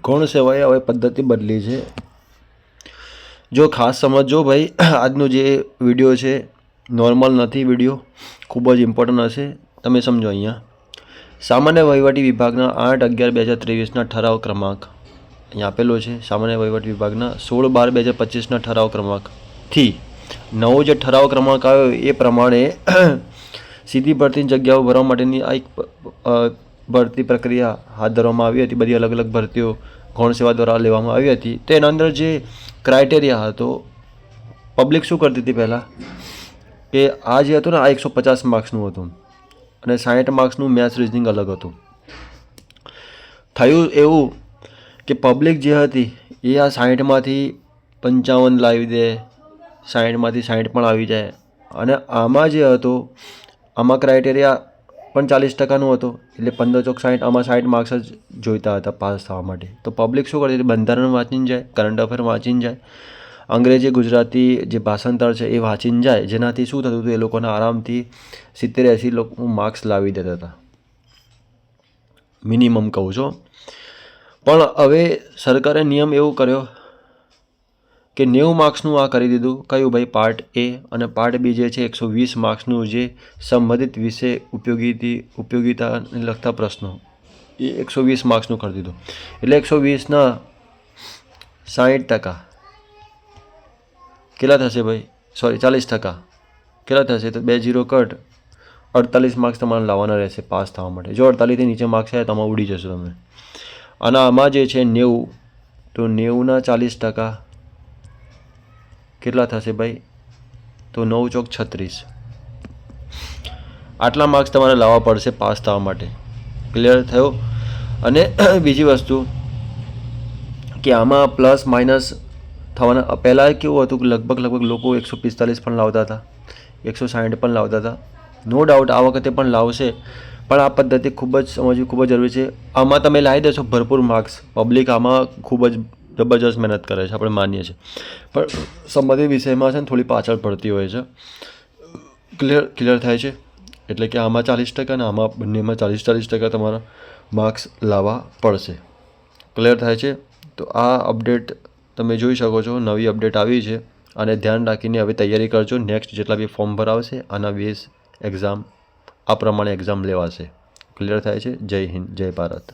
ગૌણ સેવાએ હવે પદ્ધતિ બદલી છે। જો ખાસ સમજો ભાઈ, આજનો જે વિડીયો છે નોર્મલ નથી, વિડીયો ખૂબ જ ઇમ્પોર્ટન્ટ હશે, તમે સમજો। અહીંયા સામાન્ય વહીવટી વિભાગના 8/11/2023ના ઠરાવ ક્રમાંક અહીંયા આપેલો છે। સામાન્ય વહીવટ વિભાગના 16/12/2025ના ઠરાવ ક્રમાંકથી નવો જે ઠરાવ ક્રમાંક આવ્યો એ પ્રમાણે સીધી ભરતીની જગ્યાઓ ભરવા માટેની આ એક ભરતી પ્રક્રિયા હાથ ધરવામાં આવી હતી। બધી અલગ અલગ ભરતીઓ ગૌણ સેવા દ્વારા લેવામાં આવી હતી। તો એના અંદર જે ક્રાઇટેરિયા હતો, પબ્લિક શું કરતી હતી પહેલાં કે આ જે હતું ને આ 150 માર્ક્સનું હતું અને 60 માર્ક્સનું મેથ્સ રિઝનિંગ અલગ હતું। થયું એવું કે પબ્લિક જે હતી એ આ 60માંથી 55 લાવી દે, 60માંથી 60 પણ આવી જાય, અને આમાં જે હતો આમાં ક્રાઇટેરિયા પણ 40%નો હતો, એટલે 15 ચોક 60, આમાં 60 માર્ક્સ જ જોઈતા હતા પાસ થવા માટે। તો પબ્લિક શું કરતી હતી, બંધારણ વાંચીને જાય, કરંટ અફેર વાંચીને જાય, અંગ્રેજી ગુજરાતી જે ભાષાંતર છે એ વાંચીને જાય, જેનાથી શું થતું હતું એ લોકોને આરામથી 70-80 માર્ક્સ લાવી દેતા હતા, મિનિમમ કહું છું। પણ હવે સરકારે નિયમ એવું કર્યો કે 90 માર્ક્સનું આ કરી દીધું। કયું ભાઈ, પાર્ટ એ, અને પાર્ટ બી જે છે 120 માર્ક્સનું જે સંબંધિત વિષય ઉપયોગિતાને લગતા પ્રશ્નો એ 120 માર્ક્સનું કરી દીધું। એટલે 120ના 60% કેટલા થશે ભાઈ, સોરી 40% કેટલા થશે, તો 2 0 કટ, 48 માર્ક્સ તમારે લાવવાના રહેશે પાસ થવા માટે। જો 48થી નીચે માર્ક્સ આવે તો આમાં ઉડી જશો તમે। અને આમાં જે છે 90, તો 90ના 40% કેટલા થશે ભાઈ, તો 9 ચોક 36, આટલા માર્ક્સ તમારે લાવવા પડશે પાસ થવા માટે। ક્લિયર થયો? અને બીજી વસ્તુ કે આમાં પ્લસ માઇનસ થવાના, પહેલાં કેવું હતું કે લગભગ લોકો 145 પણ લાવતા હતા, 160 પણ લાવતા હતા। નો ડાઉટ આ વખતે પણ લાવશે, પણ આ પદ્ધતિ ખૂબ જ સમજવી ખૂબ જ જરૂરી છે। આમાં તમે લાવી દેશો ભરપૂર માર્ક્સ, પબ્લિક આમાં ખૂબ જ જબરજસ્ત મહેનત કરે છે, આપણે માનીએ છીએ, પણ સંબંધિત વિષયમાં છે ને થોડી પાછળ પડતી હોય છે। ક્લિયર થાય છે? એટલે કે આમાં 40% અને આમાં બંનેમાં 40% તમારા માર્ક્સ લાવવા પડશે। ક્લિયર થાય છે? તો આ અપડેટ તમે જોઈ શકો છો, નવી અપડેટ આવી છે, અને ધ્યાન રાખીને હવે તૈયારી કરજો। નેક્સ્ટ જેટલા બી ફોર્મ ભરાવશે આના બેઝ એક્ઝામ આ પ્રમાણે એક્ઝામ લેવાશે। ક્લિયર થાય છે? જય હિન્દ, જય ભારત।